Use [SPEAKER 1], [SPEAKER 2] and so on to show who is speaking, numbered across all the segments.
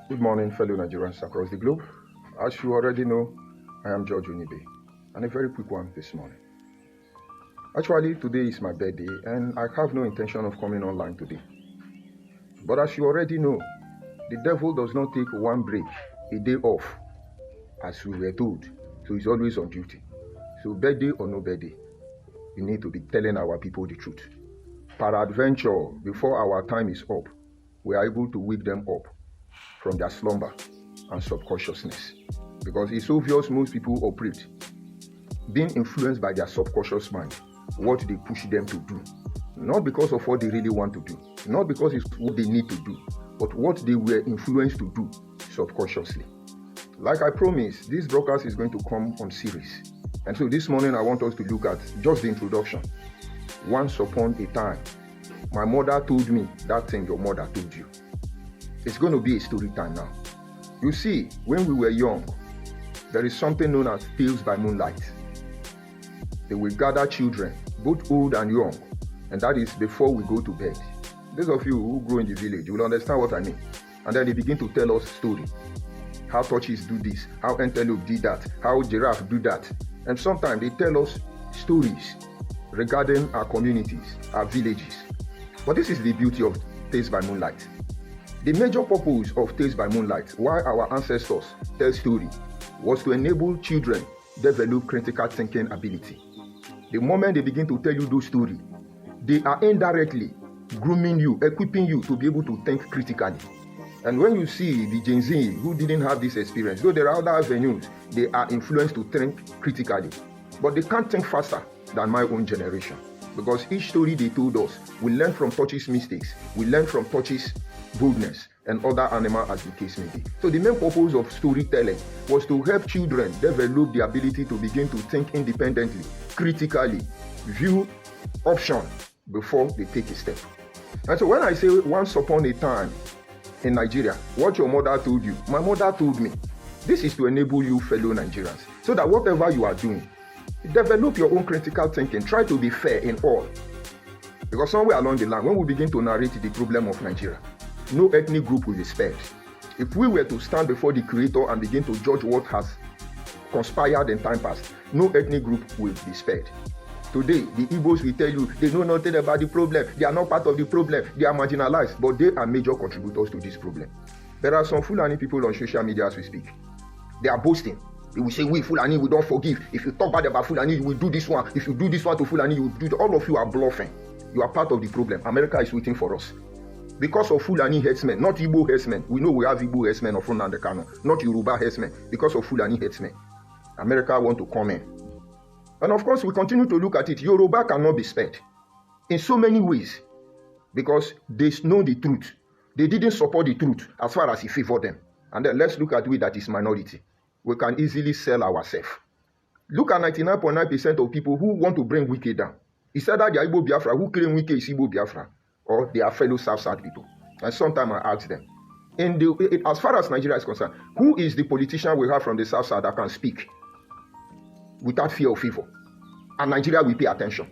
[SPEAKER 1] Good morning, fellow Nigerians across the globe. As you already know, I am George Onibe, and a very quick one this morning. Actually, today is my birthday, and I have no intention of coming online today. But as you already know, the devil does not take one break, a day off, as we were told, so he's always on duty. So birthday or no birthday, we need to be telling our people the truth. Peradventure, before our time is up, we are able to wake them up from their slumber and subconsciousness. Because it's obvious most people operate being influenced by their subconscious mind, what they push them to do. Not because of what they really want to do, not because it's what they need to do, but what they were influenced to do subconsciously. Like I promised, this broadcast is going to come on series. And so this morning I want us to look at just the introduction. Once upon a time, my mother told me that thing your mother told you. It's going to be a story time now. You see, when we were young, there is something known as tales by moonlight. They will gather children, both old and young, and that is before we go to bed. Those of you who grow in the village, you will understand what I mean. And then they begin to tell us stories. How tortoise do this, how antelope did that, how giraffe do that. And sometimes they tell us stories regarding our communities, our villages. But this is the beauty of Tales by Moonlight. The major purpose of Tales by Moonlight, why our ancestors tell story, was to enable children develop critical thinking ability. The moment they begin to tell you those stories, they are indirectly grooming you, equipping you to be able to think critically. And when you see the Gen Z who didn't have this experience, though there are other avenues, they are influenced to think critically. But they can't think faster than my own generation. Because each story they told us, we learn from Tortoise's mistakes, we learn from Tortoise's boldness, and other animals as the case may be. So the main purpose of storytelling was to help children develop the ability to begin to think independently, critically, view options before they take a step. And so when I say once upon a time in Nigeria, what your mother told you, my mother told me, this is to enable you fellow Nigerians, so that whatever you are doing, develop your own critical thinking, try to be fair in all. Because somewhere along the line, when we begin to narrate the problem of Nigeria, no ethnic group will be spared. If we were to stand before the Creator and begin to judge what has conspired in time past, no ethnic group will be spared. Today, the Igbos will tell you they know nothing about the problem. They are not part of the problem. They are marginalized, but they are major contributors to this problem. There are some Fulani people on social media as we speak. They are boasting. They will say, we Fulani, we don't forgive. If you talk bad about Fulani, you will do this one. If you do this one to Fulani, you will do it. All of you are bluffing. You are part of the problem. America is waiting for us. Because of Fulani herdsmen, not Igbo herdsmen. We know we have Igbo herdsmen of Nnamdi Kanu, not Yoruba herdsmen. Because of Fulani herdsmen, America want to come in. And of course, we continue to look at it. Yoruba cannot be spared in so many ways because they know the truth. They didn't support the truth as far as it favored them. And then let's look at we that is minority. We can easily sell ourselves. Look at 99.9% of people who want to bring Wike down. It's either they are Igbo Biafra, who claim Wike is Igbo Biafra, or they are fellow South people. And sometimes I ask them, as far as Nigeria is concerned, who is the politician we have from the South Side that can speak without fear of favor? And Nigeria will pay attention.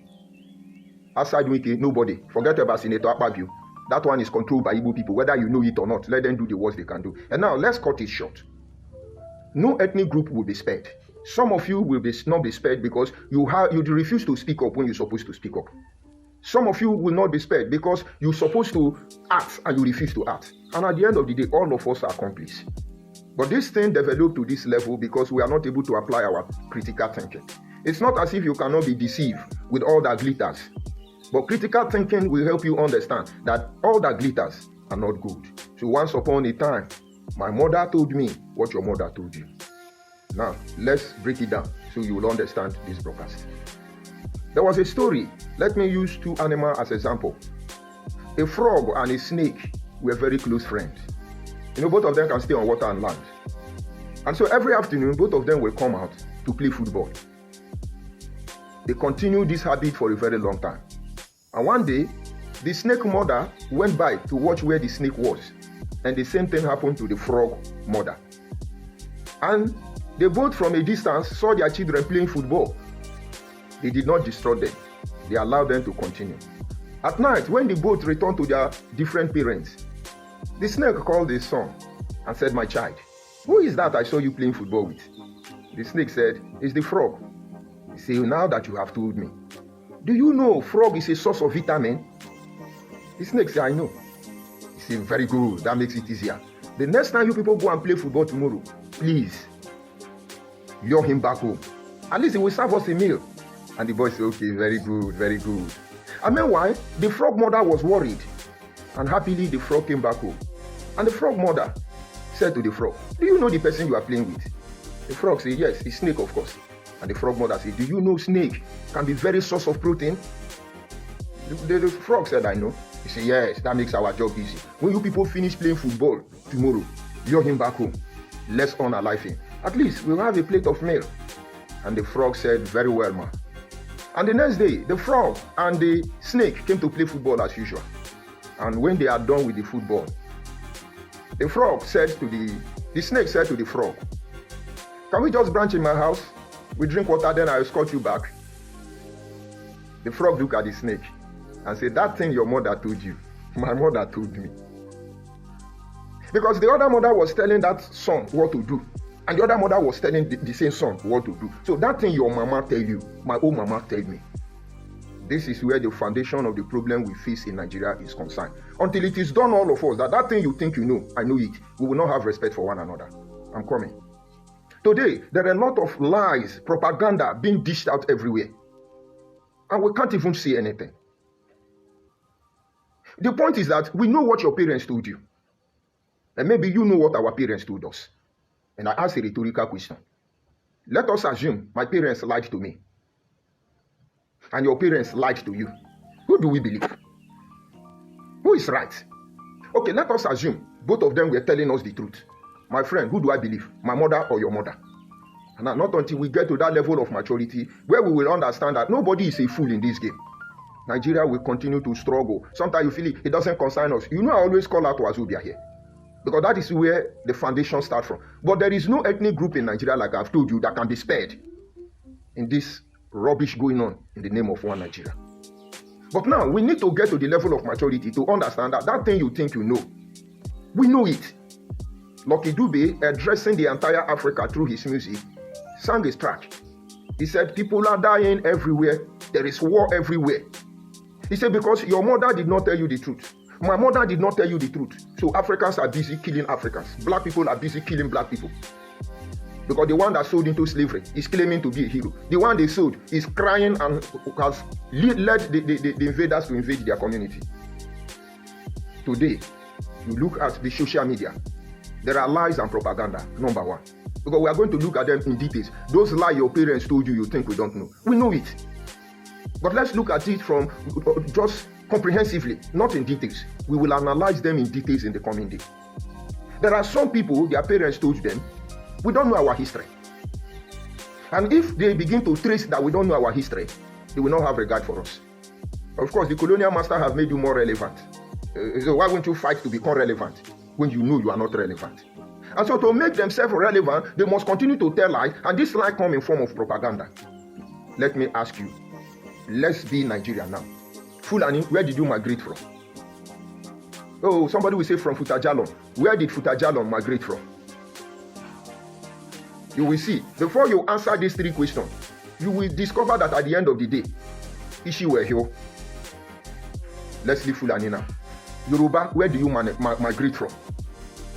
[SPEAKER 1] Outside Wike, nobody. Forget about Senator Akpabio. That one is controlled by Igbo people, whether you know it or not. Let them do the worst they can do. And now, let's cut it short. No ethnic group will be spared. Some of you will not be spared because you refuse to speak up when you're supposed to speak up. Some of you will not be spared because you're supposed to act and you refuse to act. And at the end of the day, all of us are accomplices. But this thing developed to this level because we are not able to apply our critical thinking. It's not as if you cannot be deceived with all that glitters. But critical thinking will help you understand that all that glitters are not good. So once upon a time, my mother told me what your mother told you. Now, let's break it down so you will understand this broadcast. There was a story. Let me use two animals as example. A frog and a snake were very close friends. You know, both of them can stay on water and land. And so every afternoon, both of them will come out to play football. They continued this habit for a very long time. And one day, the snake mother went by to watch where the snake was. And the same thing happened to the frog mother. And they both from a distance saw their children playing football. They did not destroy them. They allowed them to continue. At night, when the both returned to their different parents, the snake called his son and said, my child, who is that I saw you playing football with? The snake said, it's the frog. He said, now that you have told me, do you know frog is a source of vitamin? The snake said, I know. He said, very good, that makes it easier. The next time you people go and play football tomorrow, please, lure him back home. At least he will serve us a meal. And the boy said, okay, very good, very good. And meanwhile, the frog mother was worried. And happily, the frog came back home. And the frog mother said to the frog, do you know the person you are playing with? The frog said, yes, it's snake, of course. And the frog mother said, do you know snake can be very source of protein? The frog said, I know. He said, yes, that makes our job easy. When you people finish playing football tomorrow, lure him back home. Let's unalive him. At least we'll have a plate of meal. And the frog said, very well, ma. And the next day, the frog and the snake came to play football as usual. And when they are done with the football, the snake said to the frog, can we just branch in my house? We drink water, then I'll escort you back. The frog looked at the snake and said, that thing your mother told you, my mother told me. Because the other mother was telling that son what to do. And the other mother was telling the same son what to do. So that thing your mama tell you, my own mama tell me. This is where the foundation of the problem we face in Nigeria is concerned. Until it is done all of us, that thing you think you know, I know it, we will not have respect for one another. I'm coming. Today, there are a lot of lies, propaganda being dished out everywhere. And we can't even see anything. The point is that we know what your parents told you. And maybe you know what our parents told us. And I ask a rhetorical question. Let us assume my parents lied to me. And your parents lied to you. Who do we believe? Who is right? Okay, let us assume both of them were telling us the truth. My friend, who do I believe? My mother or your mother? And not until we get to that level of maturity where we will understand that nobody is a fool in this game. Nigeria will continue to struggle. Sometimes you feel it doesn't concern us. You know I always call out Wazobia here. Because that is where the foundation starts from. But there is no ethnic group in Nigeria, like I've told you, that can be spared in this rubbish going on in the name of one Nigeria. But now, we need to get to the level of maturity to understand that that thing you think you know, we know it. Lucky Dube, addressing the entire Africa through his music, sang his track. He said, people are dying everywhere. There is war everywhere. He said, because your mother did not tell you the truth. My mother did not tell you the truth. So Africans are busy killing Africans. Black people are busy killing black people. Because the one that sold into slavery is claiming to be a hero. The one they sold is crying and has led the invaders to invade their community. Today, you look at the social media. There are lies and propaganda, number one. Because we are going to look at them in details. Those lies your parents told you, you think we don't know. We know it. But let's look at it from just comprehensively, not in details. We will analyze them in details in the coming day. There are some people, their parents told them, we don't know our history. And if they begin to trace that we don't know our history, they will not have regard for us. Of course, the colonial master has made you more relevant. So why won't you fight to become relevant when you know you are not relevant? And so to make themselves relevant, they must continue to tell lies, and this lie come in form of propaganda. Let me ask you, let's be Nigeria now. Fulani, where did you migrate from? Oh, somebody will say from Futajalon. Where did Futajalon migrate from? You will see, before you answer these three questions, you will discover that at the end of the day, Ishi were here. Let's leave Fulani now. Yoruba, where do you migrate from?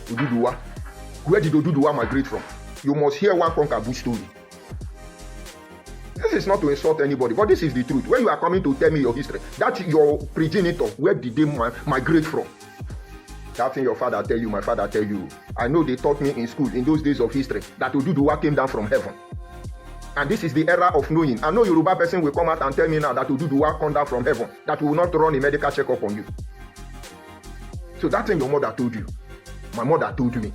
[SPEAKER 1] Oduduwa. Where did Oduduwa migrate from? You must hear one Konkabu story. This is not to insult anybody, but this is the truth. When you are coming to tell me your history, that's your progenitor. Where did they migrate from? That thing your father tell you, my father tell you. I know they taught me in school in those days of history that Oduduwa came down from heaven. And this is the era of knowing. I know Yoruba person will come out and tell me now that Oduduwa come down from heaven, that will not run a medical checkup on you. So that thing your mother told you, my mother told me.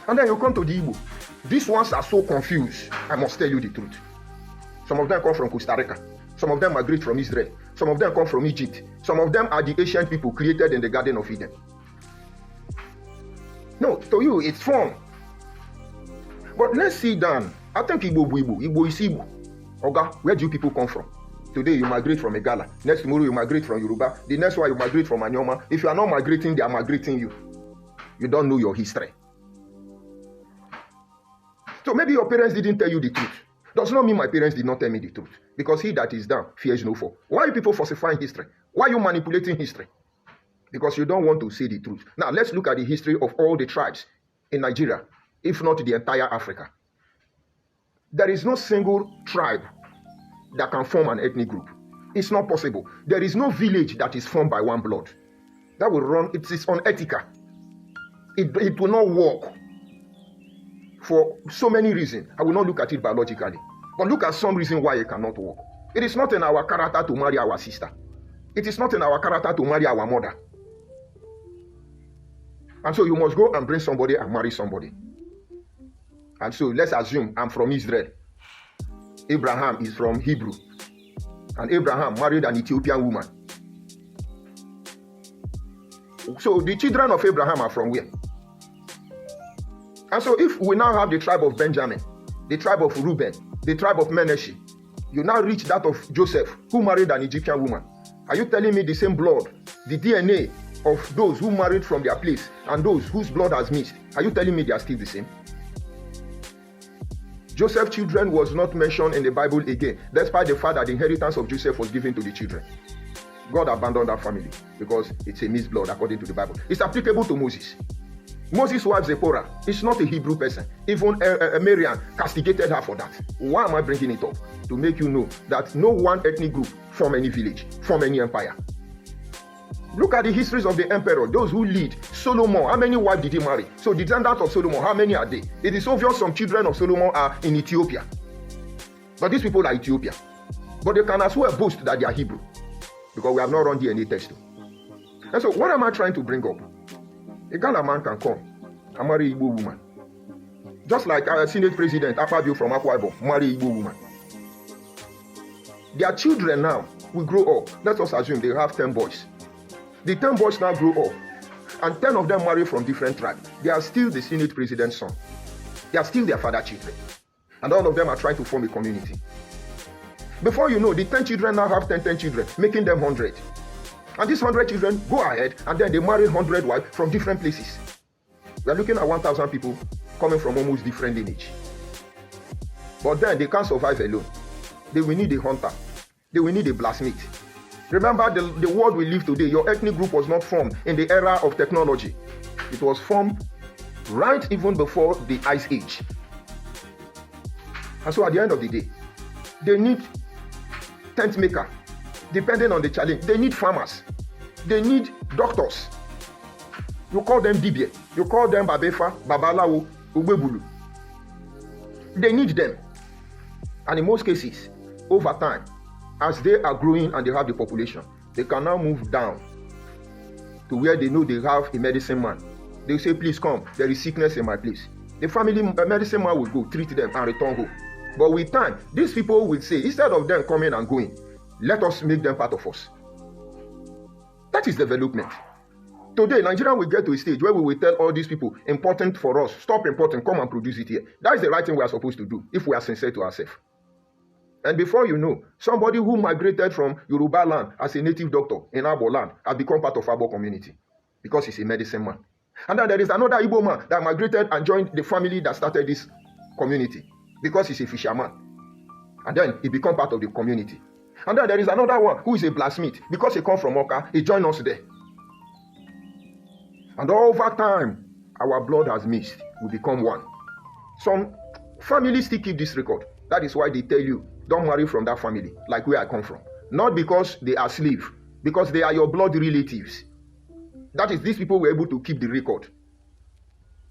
[SPEAKER 1] And then you come to the Igbo. These ones are so confused. I must tell you the truth. Some of them come from Costa Rica. Some of them migrate from Israel. Some of them come from Egypt. Some of them are the ancient people created in the Garden of Eden. No, to you, it's fun. But let's sit down. I think Igbo is Igbo. Oga, where do you people come from? Today you migrate from Igala. Next tomorrow you migrate from Yoruba. The next one you migrate from Anyoma. If you are not migrating, they are migrating you. You don't know your history. So maybe your parents didn't tell you the truth. Does not mean my parents did not tell me the truth. Because he that is down fears no fall. Why are people falsifying history? Why are you manipulating history? Because you don't want to say the truth. Now, let's look at the history of all the tribes in Nigeria, if not the entire Africa. There is no single tribe that can form an ethnic group. It's not possible. There is no village that is formed by one blood. That will run, it is unethical. It will not work for so many reasons. I will not look at it biologically. But look at some reason why it cannot work. It is not in our character to marry our sister. It is not in our character to marry our mother. And so you must go and bring somebody and marry somebody. And so let's assume I'm from Israel. Abraham is from Hebrew. And Abraham married an Ethiopian woman. So the children of Abraham are from where? And so if we now have the tribe of Benjamin, the tribe of Reuben, the tribe of Manasseh, you now reach that of Joseph, who married an Egyptian woman. Are you telling me the same blood, the DNA of those who married from their place and those whose blood has mixed, are you telling me they are still the same? Joseph's children was not mentioned in the Bible again, despite the fact that the inheritance of Joseph was given to the children. God abandoned that family because it's a mixed blood according to the Bible. It's applicable to Moses. Moses' wife Zipporah is not a Hebrew person. Even Miriam castigated her for that. Why am I bringing it up? To make you know that no one ethnic group form any village, form any empire. Look at the histories of the emperor, those who lead. Solomon, how many wives did he marry? So the descendants of Solomon, how many are they? It is obvious some children of Solomon are in Ethiopia. But these people are Ethiopia. But they can as well boast that they are Hebrew. Because we have not run DNA test. And so what am I trying to bring up? A Ghana man can come and marry Igbo woman. Just like our Senate President, Akpabio from Akwa Ibom, marry Igbo woman. Their children now will grow up. Let us assume they have 10 boys. The 10 boys now grow up. And 10 of them marry from different tribes. They are still the Senate President's son. They are still their father's children. And all of them are trying to form a community. Before you know, the 10 children now have 10 children, making them 100. And these 100 children go ahead and then they marry 100 wives from different places. We are looking at 1,000 people coming from almost different lineage. But then they can't survive alone. They will need a hunter. They will need a blacksmith. Remember the world we live today, your ethnic group was not formed in the era of technology. It was formed right even before the Ice Age. And so at the end of the day, they need tent maker. Depending on the challenge, they need farmers. They need doctors. You call them Dibye. You call them Babefa, Babalawo, Ubebulu. They need them. And in most cases, over time, as they are growing and they have the population, they can now move down to where they know they have a medicine man. They say, please come, there is sickness in my place. The family medicine man will go, treat them and return home. But with time, these people will say, instead of them coming and going, let us make them part of us. That is development. Today, Nigeria will get to a stage where we will tell all these people, important for us, stop importing, come and produce it here. That is the right thing we are supposed to do if we are sincere to ourselves. And before you know, somebody who migrated from Yoruba land as a native doctor in Abo land has become part of Abo community because he's a medicine man. And then there is another Igbo man that migrated and joined the family that started this community because he's a fisherman. And then he became part of the community. And then there is another one who is a blacksmith. Because he comes from Oka, he joined us there. And over time, our blood has mixed. We become one. Some families still keep this record. That is why they tell you, don't marry from that family, like where I come from. Not because they are slaves, because they are your blood relatives. That is, these people were able to keep the record.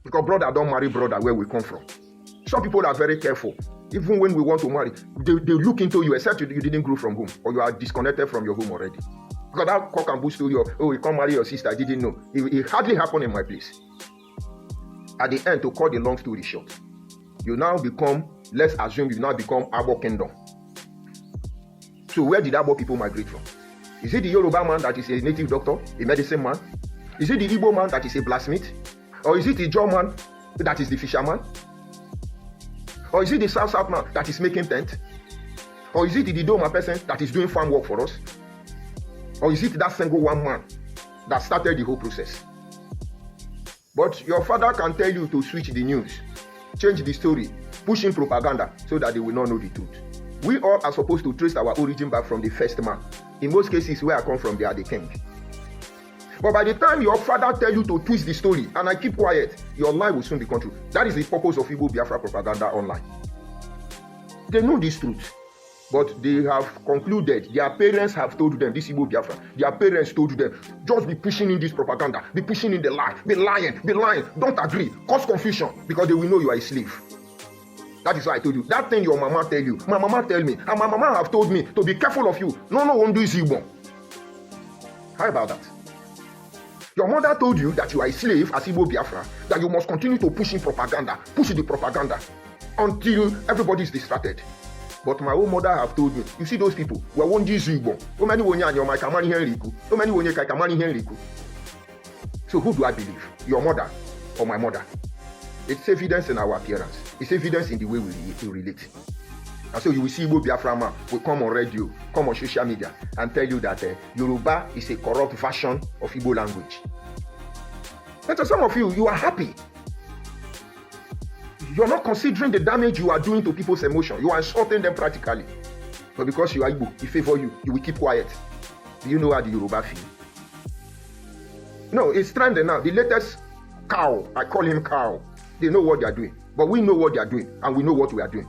[SPEAKER 1] Because brother don't marry brother where we come from. Some people are very careful. Even when we want to marry, they look into you, except you didn't grow from home, or you are disconnected from your home already. Because that cock and bull story of, oh, you can't marry your sister, I didn't know. It hardly happened in my place. At the end, to cut the long story short, you now become, let's assume you now become Abo Kingdom. So where did Abo people migrate from? Is it the Yoruba man that is a native doctor, a medicine man? Is it the Igbo man that is a blacksmith? Or is it the Jaw man that is the fisherman? Or is it the South man that is making tent? Or is it the Didoma person that is doing farm work for us? Or is it that single one man that started the whole process? But your father can tell you to switch the news. change the story, pushing propaganda so that they will not know the truth. We all are supposed to trace our origin back from the first man. In most cases, where I come from, they are the king. But by the time your father tell you to twist the story and I keep quiet, your lie will soon become true. That is the purpose of Igbo Biafra propaganda online. They know this truth, but they have concluded, their parents have told them, this Igbo Biafra, their parents told them, just be pushing in this propaganda, be pushing in the lie, be lying, don't agree, cause confusion, because they will know you are a slave. That is why I told you, that thing your mama tell you, my mama tell me, and my mama have told me to be careful of you. No one do is Igbo. How about that? Your mother told you that you are a slave as Igbo Biafra, that you must continue to push in propaganda, push the propaganda, until everybody is distracted. But my own mother have told me, you see those people, we won't use Igbo. So who do I believe? Your mother or my mother? It's evidence in our appearance. It's evidence in the way we relate. And so you will see Igbo Biafra man will come on radio, come on social media, and tell you that Yoruba is a corrupt version of Igbo language. And so some of you, you are happy. You're not considering the damage you are doing to people's emotion. You are insulting them practically. But because you are Igbo, he favor you, you will keep quiet. Do you know how the Yoruba feel? No, it's trending now. The latest cow, I call him cow. They know what they are doing. But we know what they are doing, and we know what we are doing.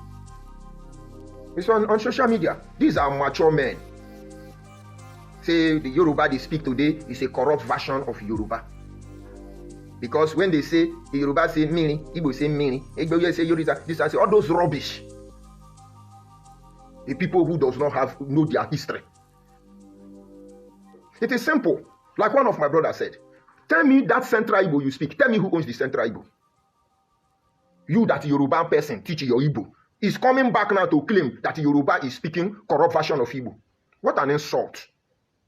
[SPEAKER 1] It's on social media. These are mature men. Say the Yoruba they speak today is a corrupt version of Yoruba. Because when they say, the Yoruba say mini, Igbo say mini, Igbo say Yoruba, this I say all those rubbish. The people who does not know their history. It is simple. Like one of my brothers said, tell me that Central Igbo you speak. Tell me who owns the Central Igbo. You that Yoruba person teach your Igbo is coming back now to claim that Yoruba is speaking corrupt version of Igbo. What an insult.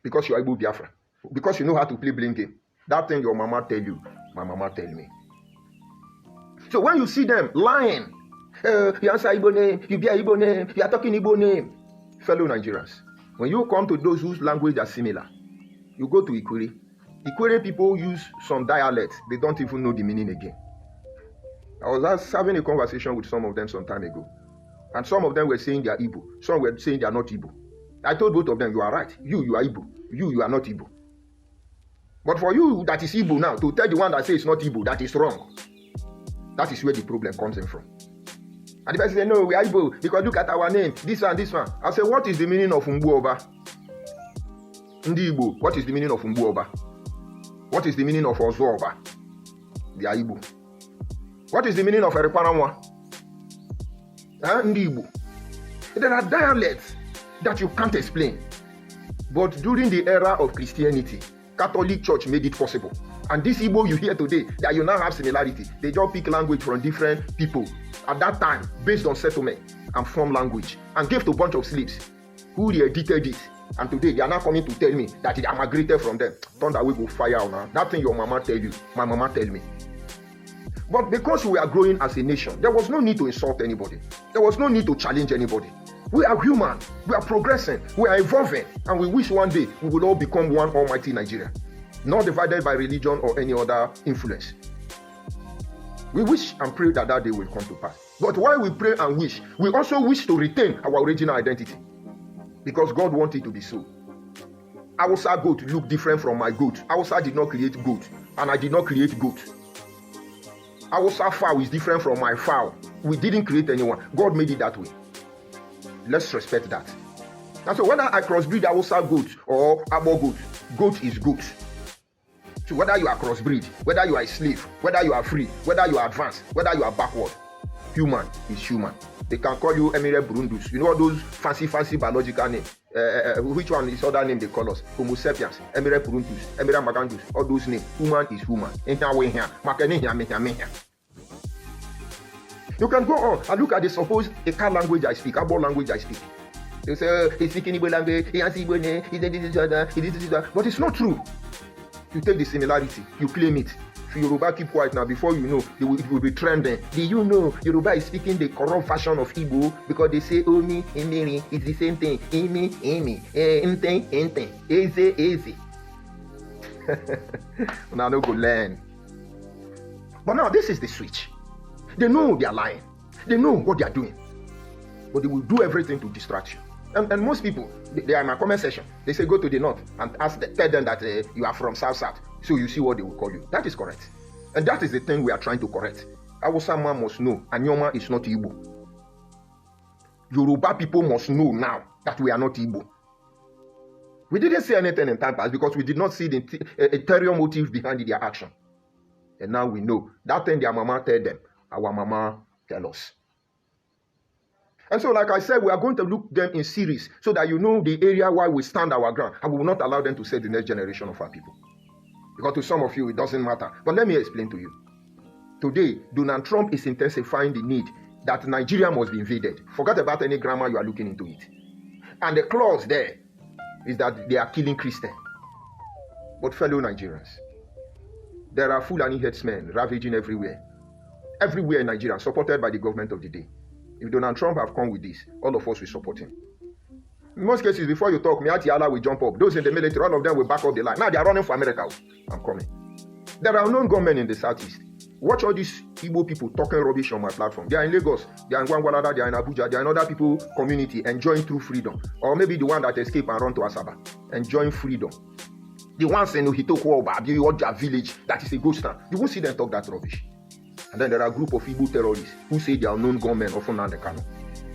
[SPEAKER 1] Because you are Igbo Biafra. Because you know how to play blame game. That thing your mama tell you, my mama tell me. So when you see them lying, you answer Igbo name, you be a Igbo name, you are talking Igbo name. Fellow Nigerians, when you come to those whose language are similar, you go to Ikwere. Ikwere people use some dialects. They don't even know the meaning again. I was having a conversation with some of them some time ago. And some of them were saying they are Igbo. Some were saying they are not Igbo. I told both of them, you are right. You are Igbo. You are not Igbo. But for you that is Igbo now, to tell the one that says it's not Igbo, that is wrong. That is where the problem comes in from. And the person said, no, we are Igbo because look at our name, this one, this one. I said, what is the meaning of Mbuoba? Ndi Igbo, what is the meaning of Mbuoba? What is the meaning of Ozuoba? They are Igbo. What is the meaning of Eripanamwa? Ndi Igbo. There are dialects that you can't explain. But during the era of Christianity, Catholic Church made it possible. And this Igbo you hear today, that you now have similarity. They just pick language from different people at that time, based on settlement, and form language, and gave to a bunch of slaves who they edited it. And today they are now coming to tell me that they migrated from them. Thunder will go fire now. That thing your mama tell you, my mama tell me. But because we are growing as a nation, there was no need to insult anybody. There was no need to challenge anybody. We are human. We are progressing. We are evolving. And we wish one day we will all become one almighty Nigeria, not divided by religion or any other influence. We wish and pray that that day will come to pass. But while we pray and wish, we also wish to retain our original identity. Because God wanted it to be so. Hausa goat look different from my goat. Hausa did not create goat, and I did not create goat. Hausa fowl is different from my fowl. We didn't create anyone. God made it that way. Let's respect that. And so whether I crossbreed Hausa goat or Abo goat, goat is goat. So whether you are crossbreed, whether you are a slave, whether you are free, whether you are advanced, whether you are backward, human is human. They can call you Emire Burundus. You know all those fancy biological names. Which one is other name they call us? Homo sapiens, Emire Burundus, Emire Magandus, all those names. Human is human. You can go on and look at the supposed Eka language I speak, Abo language I speak. They say, he's speaking Igbo language, he has Igbo name, he did this, but it's not true. You take the similarity, you claim it. If Yoruba keep quiet now, before you know, it will be trending. Do you know Yoruba is speaking the corrupt version of Igbo because they say Omi, Emiri, it's the same thing. Imi, Ente, Eze. Now no go learn. But now this is the switch. They know they are lying. They know what they are doing. But they will do everything to distract you. And most people, they are in my comment section. They say, go to the north and tell them that you are from South. So you see what they will call you. That is correct. And that is the thing we are trying to correct. Hausa man must know Anyoma is not Igbo. Yoruba people must know now that we are not Igbo. We didn't say anything in time past because we did not see the ulterior motive behind their action. And now we know. That thing their mama tell them, our mama tell us. And so, like I said, we are going to look them in series so that you know the area where we stand our ground. And we will not allow them to set the next generation of our people. Because to some of you, it doesn't matter. But let me explain to you. Today, Donald Trump is intensifying the need that Nigeria must be invaded. Forget about any grammar you are looking into it. And the clause there is that they are killing Christians. But fellow Nigerians, there are Fulani headsmen ravaging everywhere. Everywhere in Nigeria, supported by the government of the day. If Donald Trump have come with this, all of us will support him. In most cases, before you talk, Miati Allah will jump up. Those in the military, all of them will back up the line. Now they are running for America. I'm coming. There are unknown gunmen in the southeast. Watch all these Igbo people talking rubbish on my platform. They are in Lagos, they are in Gwangwalada, they are in Abuja, they are in other people community enjoying true freedom. Or maybe the one that escape and run to Asaba, enjoying freedom. The ones in Ohitoko or their village, that is a ghost town. You won't see them talk that rubbish. And then there are a group of Igbo terrorists who say they are known gunmen of Nnamdi Kanu.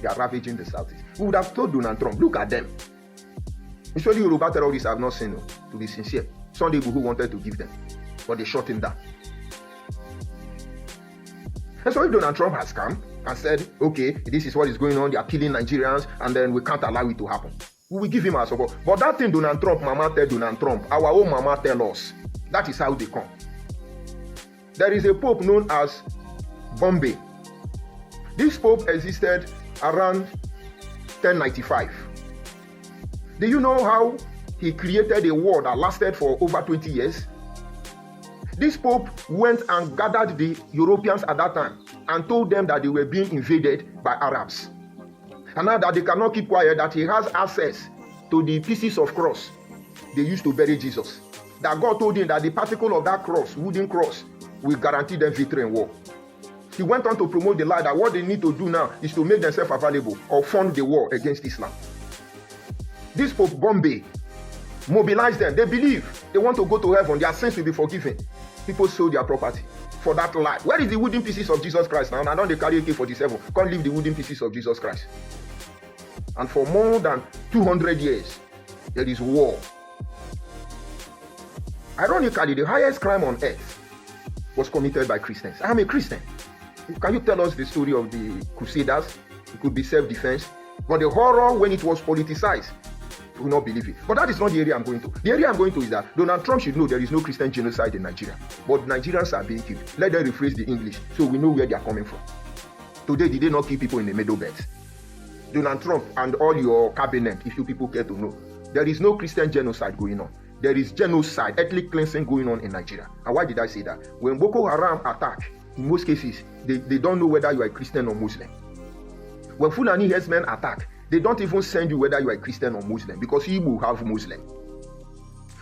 [SPEAKER 1] They are ravaging the southeast. We would have told Donald Trump, look at them. Usually Yoruba terrorists have not seen, to be sincere. Sunday who wanted to give them, but they shot him down. And so if Donald Trump has come and said, okay, this is what is going on, they are killing Nigerians, and then we can't allow it to happen, we will give him our support. But that thing Donald Trump, mama tell Donald Trump, our own mama tell us. That is how they come. There is a pope known as Bombay. This pope existed around 1095. Do you know how he created a war that lasted for over 20 years? This pope went and gathered the Europeans at that time and told them that they were being invaded by Arabs. And now that they cannot keep quiet, that he has access to the pieces of cross they used to bury Jesus. That God told him that the particle of that cross, wooden cross, will guarantee them victory in war. He went on to promote the lie that what they need to do now is to make themselves available or fund the war against Islam. This Pope Bombay mobilized them. They believe they want to go to heaven. Their sins will be forgiven. People sold their property for that lie. Where is the wooden pieces of Jesus Christ now? I don't they carry AK-47. Can't leave the wooden pieces of Jesus Christ. And for more than 200 years, there is war. Ironically, the highest crime on earth was committed by Christians. I am a Christian. Can you tell us the story of the Crusaders? It could be self-defense. But the horror when it was politicized, we will not believe it. But that is not the area I'm going to. The area I'm going to is that Donald Trump should know there is no Christian genocide in Nigeria. But Nigerians are being killed. Let them rephrase the English so we know where they are coming from. Today, did they not kill people in the Middle Belt? Donald Trump and all your cabinet, if you people care to know, there is no Christian genocide going on. There is genocide, ethnic cleansing going on in Nigeria. And why did I say that? When Boko Haram attack, in most cases, they don't know whether you are a Christian or Muslim. When Fulani herdsmen attack, they don't even send you whether you are a Christian or Muslim because you will have Muslim.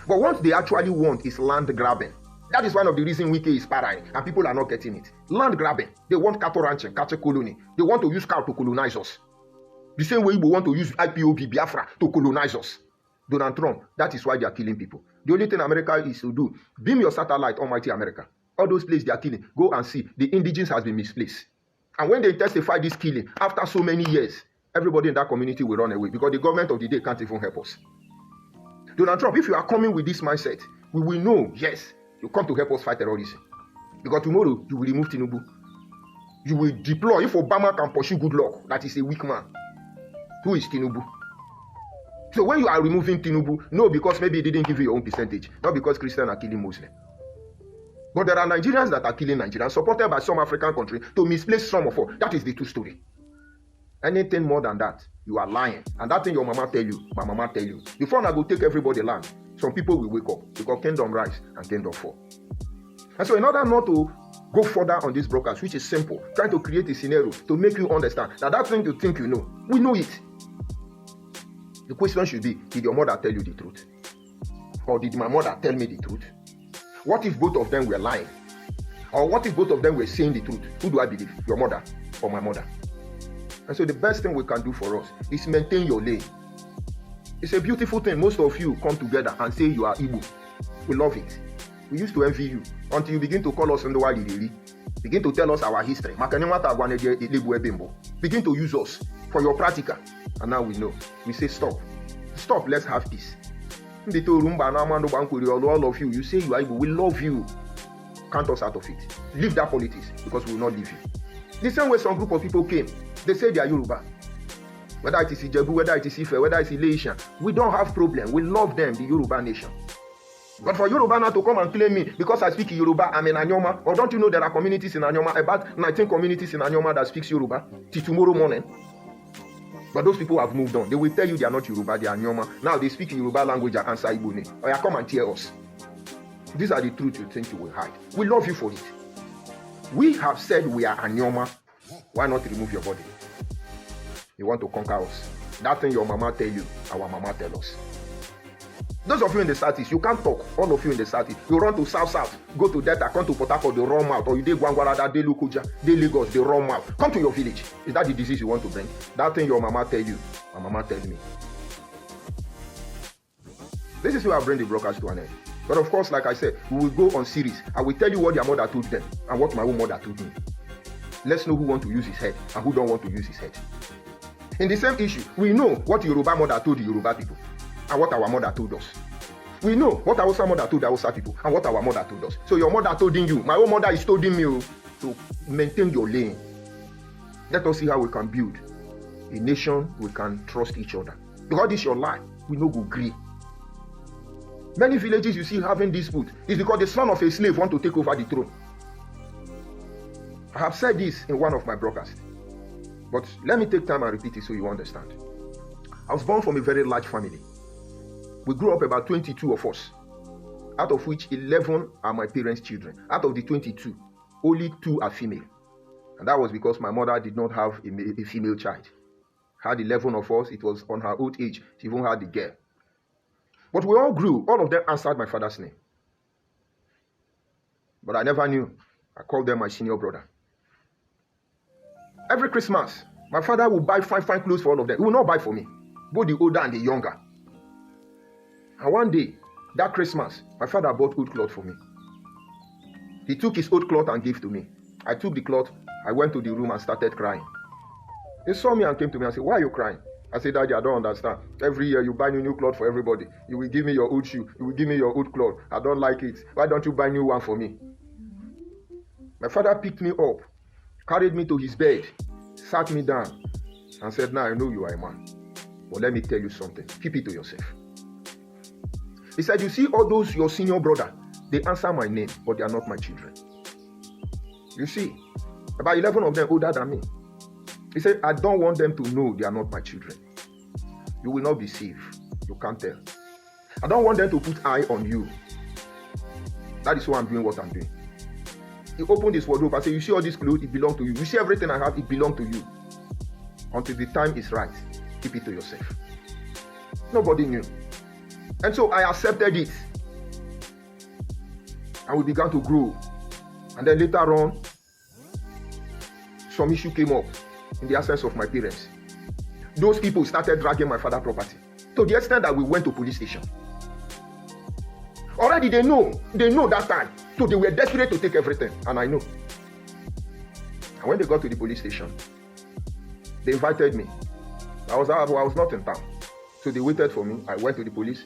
[SPEAKER 1] But what they actually want is land grabbing. That is one of the reasons Wike is parrying and people are not getting it. Land grabbing. They want cattle ranching, cattle colony. They want to use cow to colonize us. The same way we want to use IPOB Biafra to colonize us. Donald Trump, that is why they are killing people. The only thing America is to do, beam your satellite, almighty America. All those places they are killing, go and see. The indigenous has been misplaced. And when they intensify this killing, after so many years, everybody in that community will run away because the government of the day can't even help us. Donald Trump, if you are coming with this mindset, we will know, yes, you come to help us fight terrorism. Because tomorrow, you will remove Tinubu. You will deploy. If Obama can pursue Goodluck, that is a weak man. Who is Tinubu? So when you are removing Tinubu, no, because maybe he didn't give you your own percentage, not because Christians are killing Muslims. But there are Nigerians that are killing Nigerians, supported by some African country to misplace some of us. That is the true story. Anything more than that, you are lying. And that thing your mama tell you, my mama tell you. Before I go take everybody land, some people will wake up because kingdom rise and kingdom fall. And so in order not to go further on this broadcast, which is simple, trying to create a scenario to make you understand that thing you think you know, we know it. The question should be, did your mother tell you the truth? Or did my mother tell me the truth? What if both of them were lying? Or what if both of them were saying the truth? Who do I believe? Your mother or my mother? And so the best thing we can do for us is maintain your lane. It's a beautiful thing. Most of you come together and say you are Igbo. We love it. We used to envy you until you begin to call us Ndwaliri. Begin to tell us our history. Begin to use us for your practical. And now we know. We say stop. Stop, let's have peace. All of you, you say you are Igbo. We love you. Count us out of it. Leave that politics because we will not leave you. The same way some group of people came, they say they are Yoruba. Whether it is Ijebu, whether it is Ife, whether it is Ile-Ife, we don't have problem. We love them, the Yoruba nation. But for Yoruba now to come and claim me because I speak Yoruba, I'm in Anyoma, or don't you know there are communities in Anyoma, about 19 communities in Anyoma that speaks Yoruba till tomorrow morning? But those people have moved on. They will tell you they are not Yoruba, they are Anyoma. Now they speak Yoruba language and answer Igbo. Or you come and tear us. These are the truths you think you will hide. We love you for it. We have said we are Anyoma. Why not remove your body? You want to conquer us. That thing your mama tell you, our mama tell us. Those of you in the southeast, you can't talk. All of you in the southeast, you run to south, go to Delta, come to Port Harcourt, they run out. Or you dey Gwangwalada, dey Lokoja, dey Lagos, they run out. Come to your village. Is that the disease you want to bring? That thing your mama tell you, my mama tell me. This is where I bring the broadcast to an end. But of course, like I said, we will go on series. I will tell you what their mother told them and what my own mother told me. Let's know who wants to use his head and who don't want to use his head. In the same issue, we know what Yoruba mother told the Yoruba people and what our mother told us. We know what our mother told the Hausa people and what our mother told us. So your mother told you, my own mother is told me to maintain your lane. Let us see how we can build a nation we can trust each other. Because this is your life, we no go agree. Many villages you see having dispute is because the son of a slave want to take over the throne. I have said this in one of my broadcasts, but let me take time and repeat it so you understand. I was born from a very large family. We grew up about 22 of us, out of which 11 are my parents' children. Out of the 22, only 2 are female. And that was because my mother did not have a female child. Had 11 of us, it was on her old age, she even had the girl. But we all grew. All of them answered my father's name. But I never knew. I called them my senior brother. Every Christmas, my father will buy fine clothes for all of them. He will not buy for me, both the older and the younger. And one day, that Christmas, my father bought old cloth for me. He took his old cloth and gave to me. I took the cloth, I went to the room and started crying. He saw me and came to me and said, "Why are you crying?" I said, "Daddy, I don't understand. Every year you buy new clothes for everybody. You will give me your old shoe. You will give me your old clothes. I don't like it. Why don't you buy new one for me?" My father picked me up, carried me to his bed, sat me down, and said, "Now I know you are a man. But let me tell you something. Keep it to yourself." He said, "You see all those your senior brother, they answer my name, but they are not my children. You see, about 11 of them older than me." He said, "I don't want them to know they are not my children. You will not be safe. You can't tell. I don't want them to put eye on you. That is why I'm doing what I'm doing." He opened his wardrobe and said, "You see all these clothes, it belongs to you. You see everything I have, it belongs to you. Until the time is right, keep it to yourself." Nobody knew. And so I accepted it. And we began to grow. And then later on, some issue came up in the absence of my parents. Those people started dragging my father's property to the extent that we went to police station. Already they know that time. So they were desperate to take everything, and I know. And when they got to the police station, they invited me. I was not in town. So they waited for me. I went to the police.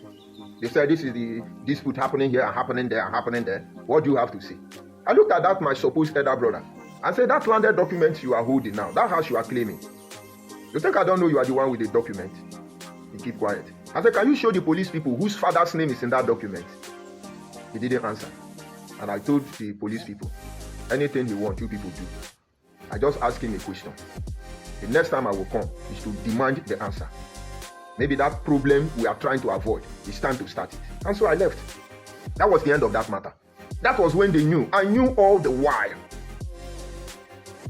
[SPEAKER 1] They said, "This is the dispute happening here and happening there and happening there. What do you have to say?" I looked at that, my supposed elder brother, and said, "That landed document you are holding now, that house you are claiming. You think I don't know you are the one with the document?" He kept quiet. I said, "Can you show the police people whose father's name is in that document?" He didn't answer. And I told the police people, anything you want, you people do. I just asked him a question. The next time I will come is to demand the answer. Maybe that problem we are trying to avoid, it's time to start it. And so I left. That was the end of that matter. That was when they knew. I knew all the while.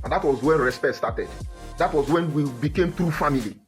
[SPEAKER 1] And that was when respect started. That was when we became true family.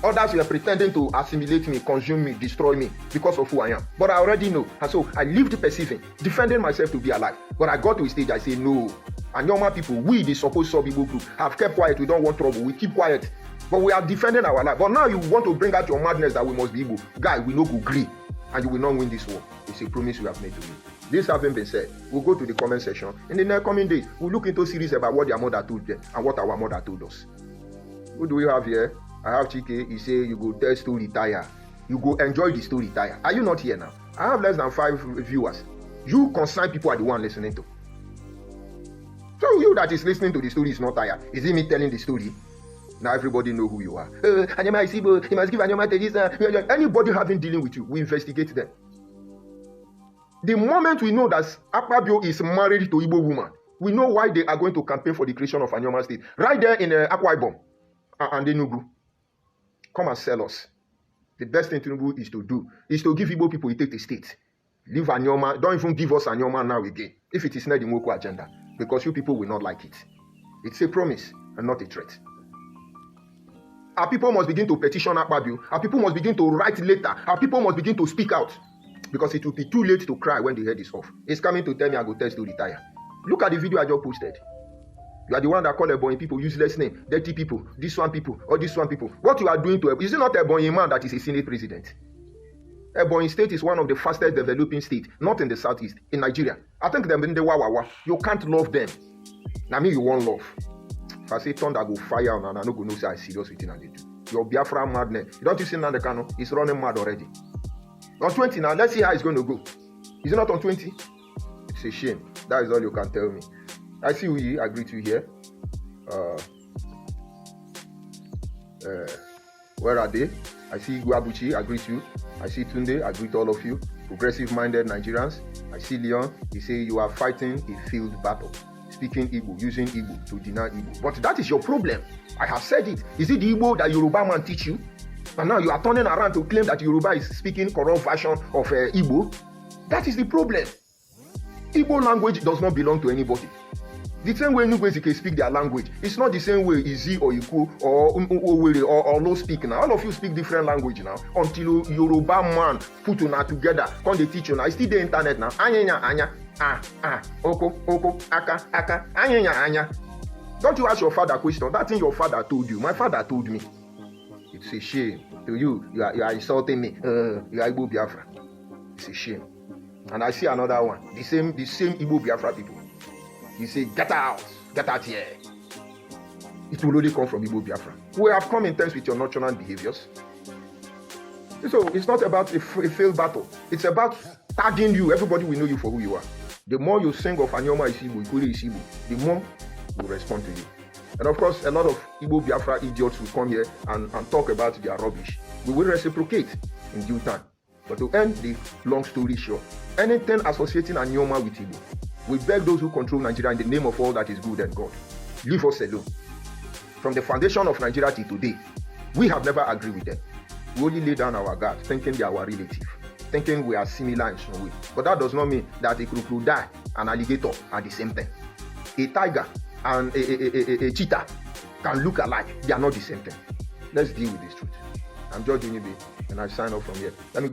[SPEAKER 1] Others were pretending to assimilate me, consume me, destroy me because of who I am. But I already know. And so I lived perceiving, defending myself to be alive. But I got to a stage, I say, no. And normal people, we, the supposed sub-Igbo group, have kept quiet. We don't want trouble. We keep quiet. But we are defending our life. But now you want to bring out your madness that we must be Igbo. Guy, we no go agree. And you will not win this war. It's a promise we have made to you. This having been said, we'll go to the comment section. In the next coming days, we'll look into series about what their mother told them and what our mother told us. Who do we have here? I have Chike. He say you go tell story tire. You go enjoy the story tire. Are you not here now? I have less than 5 viewers. You concerned people are the one listening to. So you that is listening to the story is not tired. Is it me telling the story? Now everybody know who you are. Anyama Isibo, you must give Anyama this. Anybody having dealing with you, we investigate them. The moment we know that Akpabio is married to Igbo woman, we know why they are going to campaign for the creation of Anyama State. Right there in Akwa Ibom and Enugu. Come and sell us. The best thing Tinubu is to do is to give Igbo people take the state. Leave Anyama. Don't even give us Anyama now again. If it is not the Moko agenda. Because you people will not like it. It's a promise and not a threat. Our people must begin to petition Akpabio. Our people must begin to write letter. Our people must begin to speak out. Because it will be too late to cry when the head is off. It's coming to tell me I go test to retire. Look at the video I just posted. You are the one that call Ebonyi people useless name, dirty people, this one people, or this one people. What you are doing to Ebonyi, is it not Ebonyi man that is a Senate president? Ebonyi state is one of the fastest developing states, not in the southeast, in Nigeria. I think them in the wawawa. You can't love them. Now me you want love. If I say thunder go fire and I no go know say I serious with it and they do. Your Biafra madness. You don't you see Nnamdi Kanu? He's running mad already. On 20 now, let's see how it's going to go. Is it not on 20? It's a shame. That is all you can tell me. I see we agree to here. Where are they? I see Guabuchi, agree to you. I see Tunde, agree to all of you. Progressive-minded Nigerians. I see Leon, he say you are fighting a field battle. Speaking Igbo, using Igbo to deny Igbo. But that is your problem. I have said it. Is it the Igbo that Yoruba man teach you? And now you are turning around to claim that Yoruba is speaking corrupt version of Igbo. That is the problem. Igbo language does not belong to anybody. The same way Nugwezi can speak their language, it's not the same way Izi or Iku or Owere or Olo speak now. All of you speak different language now. Until Yoruba man put una together, come they teach you now. It's still the internet now. Anyanya, anya, oko, aka, anyanya, anya. Don't you ask your father question? That thing your father told you. My father told me. It's a shame. To you, you are insulting me. You are Igbo Biafra. It's a shame. And I see another one. The same Igbo Biafra people. You say, get out here. It will only come from Igbo Biafra. We have come in terms with your nonchalant behaviors. So it's not about a failed battle. It's about tagging you. Everybody will know you for who you are. The more you sing of Anyoma is Igbo, Ikuri is Igbo, the more we'll respond to you. And of course, a lot of Igbo Biafra idiots will come here and talk about their rubbish. We will reciprocate in due time. But to end the long story short, anything associating Anyoma with Igbo, we beg those who control Nigeria in the name of all that is good and God, leave us alone. From the foundation of Nigeria till today, we have never agreed with them. We only lay down our guard, thinking they are our relative, thinking we are similar in some way. But that does not mean that a crocodile and alligator are the same thing. A tiger and a cheetah can look alike. They are not the same thing. Let's deal with this truth. I'm George Unibe, and I sign off from here. Let me